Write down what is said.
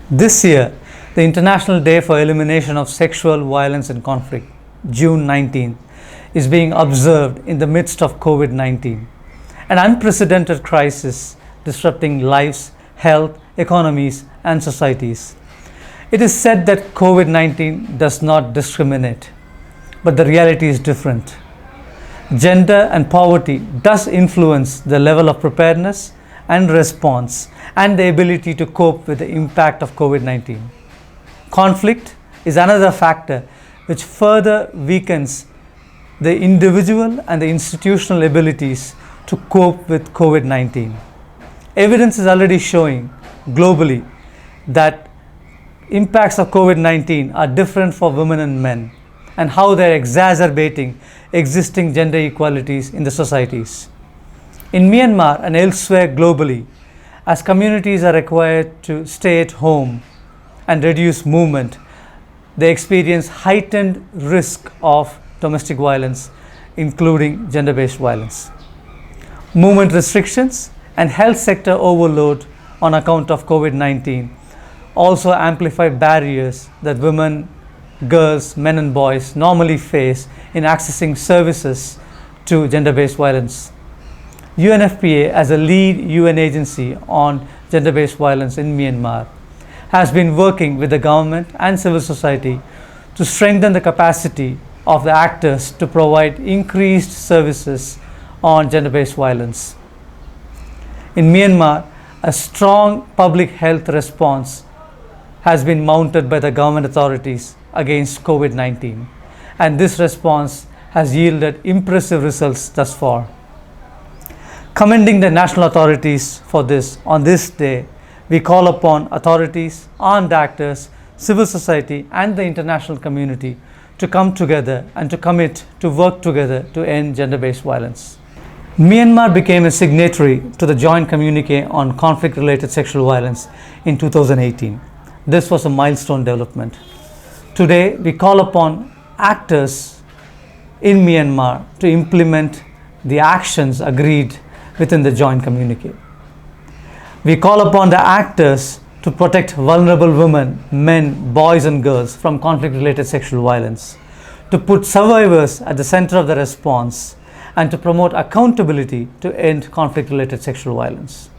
This year, the International Day for Elimination of Sexual Violence and Conflict, June 19th, is being observed in the midst of COVID-19, an unprecedented crisis disrupting lives, health, economies, and societies. It is said that COVID-19 does not discriminate, but the reality is different. Gender and poverty does influence the level of preparedness and response and the ability to cope with the impact of COVID-19. Conflict is another factor which further weakens the individual and the institutional abilities to cope with COVID-19. Evidence is already showing globally that impacts of COVID-19 are different for women and men, and how they're exacerbating existing gender inequalities in the societies. In Myanmar and elsewhere globally, as communities are required to stay at home and reduce movement, they experience heightened risk of domestic violence, including gender-based violence. Movement restrictions and health sector overload on account of COVID-19 also amplify barriers that women, girls, men and boys normally face in accessing services to gender-based violence. UNFPA, as a lead UN agency on gender-based violence in Myanmar, has been working with the government and civil society to strengthen the capacity of the actors to provide increased services on gender-based violence. In Myanmar, a strong public health response has been mounted by the government authorities against COVID-19, and this response has yielded impressive results thus far. Commending the national authorities for this, on this day, we call upon authorities, armed actors, civil society, and the international community to come together and to commit to work together to end gender-based violence. Myanmar became a signatory to the Joint Communique on conflict-related sexual violence in 2018. This was a milestone development. Today, we call upon actors in Myanmar to implement the actions agreed within the Joint Communique. We call upon the actors to protect vulnerable women, men, boys and girls from conflict-related sexual violence, to put survivors at the center of the response, and to promote accountability to end conflict-related sexual violence.